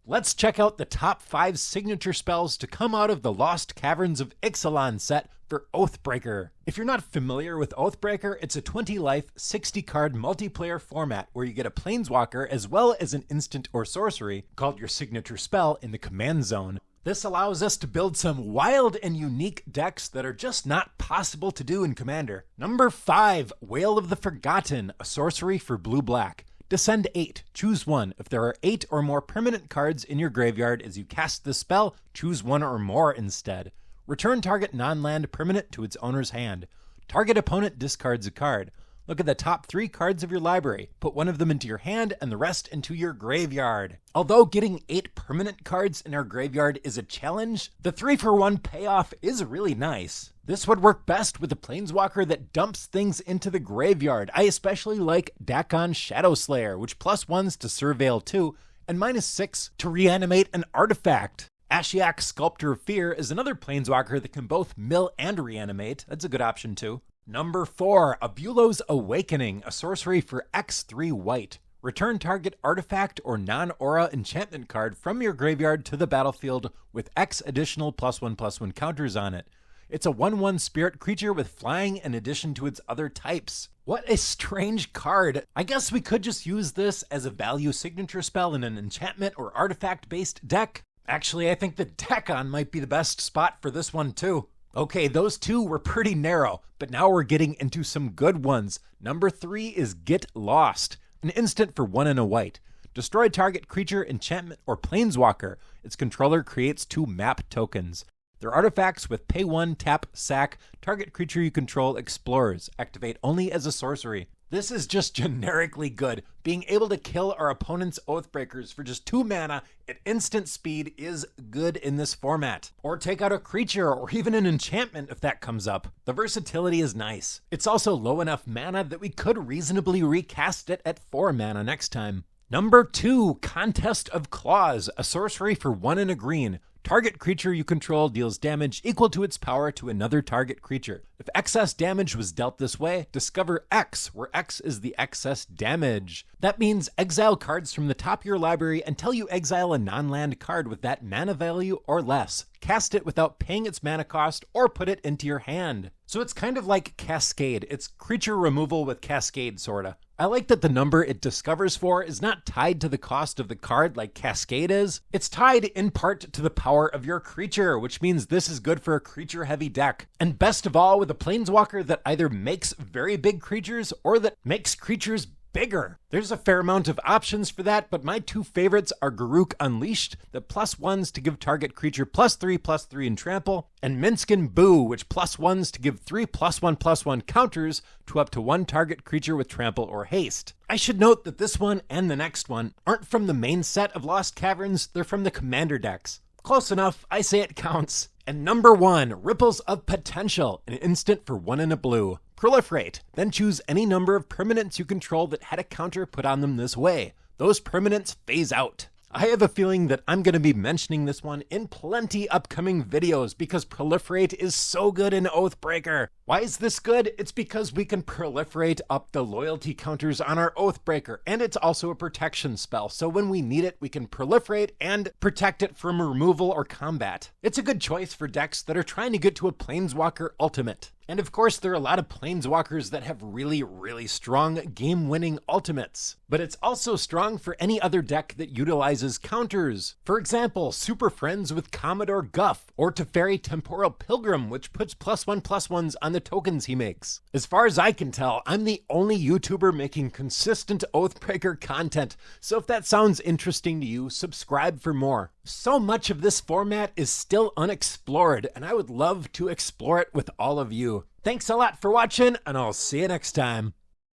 Let's check out the top 5 signature spells to come out of the Lost Caverns of Ixalan set for Oathbreaker. If you're not familiar with Oathbreaker, it's a 20 life, 60 card multiplayer format where you get a planeswalker as well as an instant or sorcery called your signature spell in the command zone. This allows us to build some wild and unique decks that are just not possible to do in Commander. Number 5, Wail of the Forgotten, a sorcery for blue-black. Descend 8, choose 1. If there are 8 or more permanent cards in your graveyard as you cast the spell, choose 1 or more instead. Return target non-land permanent to its owner's hand. Target opponent discards a card. Look at the top 3 cards of your library. Put one of them into your hand and the rest into your graveyard. Although getting 8 permanent cards in our graveyard is a challenge, the 3-for-1 payoff is really nice. This would work best with a planeswalker that dumps things into the graveyard. I especially like Dakkon Shadowslayer, which +1s to Surveil 2 and -6 to reanimate an artifact. Ashiok Sculptor of Fear is another planeswalker that can both mill and reanimate. That's a good option too. Number 4, Abulo's Awakening, a sorcery for X3 white. Return target artifact or non-aura enchantment card from your graveyard to the battlefield with X additional +1/+1 counters on it. It's a 1/1 spirit creature with flying in addition to its other types. What a strange card. I guess we could just use this as a value signature spell in an enchantment or artifact-based deck. Actually, I think the Dakkon might be the best spot for this one too. Okay, those 2 were pretty narrow, but now we're getting into some good ones. Number 3 is Get Lost, an instant for 1 and a white. Destroy target creature, enchantment, or planeswalker. Its controller creates 2 map tokens. They're artifacts with pay 1, tap, sack, target creature you control explores. Activate only as a sorcery. This is just generically good. Being able to kill our opponent's Oathbreakers for just 2 mana at instant speed is good in this format. Or take out a creature or even an enchantment if that comes up. The versatility is nice. It's also low enough mana that we could reasonably recast it at 4 mana next time. Number 2, Contest of Claws, a sorcery for 1 and a green. Target creature you control deals damage equal to its power to another target creature. If excess damage was dealt this way, discover X, where X is the excess damage. That means exile cards from the top of your library until you exile a non-land card with that mana value or less. Cast it without paying its mana cost or put it into your hand. So it's kind of like Cascade. It's creature removal with Cascade, sorta. I like that the number it discovers for is not tied to the cost of the card like Cascade is. It's tied in part to the power of your creature, which means this is good for a creature-heavy deck. And best of all, with a planeswalker that either makes very big creatures or that makes creatures bigger. There's a fair amount of options for that, but my 2 favorites are Garruk Unleashed, the +1s to give target creature +3/+3 in trample, and Minskin Boo, which +1s to give 3 +1/+1 counters to up to 1 target creature with trample or haste. I should note that this one and the next one aren't from the main set of Lost Caverns, they're from the Commander decks. Close enough, I say it counts. And number 1, Ripples of Potential, an instant for 1 and a blue. Proliferate, then choose any number of permanents you control that had a counter put on them this way. Those permanents phase out. I have a feeling that I'm going to be mentioning this one in plenty upcoming videos because Proliferate is so good in Oathbreaker. Why is this good? It's because we can proliferate up the loyalty counters on our Oathbreaker, and it's also a protection spell, so when we need it, we can proliferate and protect it from removal or combat. It's a good choice for decks that are trying to get to a Planeswalker ultimate. And of course, there are a lot of planeswalkers that have really, really strong game-winning ultimates. But it's also strong for any other deck that utilizes counters. For example, Super Friends with Commodore Guff, or Teferi Temporal Pilgrim, which puts +1/+1s on the tokens he makes. As far as I can tell, I'm the only YouTuber making consistent Oathbreaker content, so if that sounds interesting to you, subscribe for more. So much of this format is still unexplored, and I would love to explore it with all of you. Thanks a lot for watching, and I'll see you next time.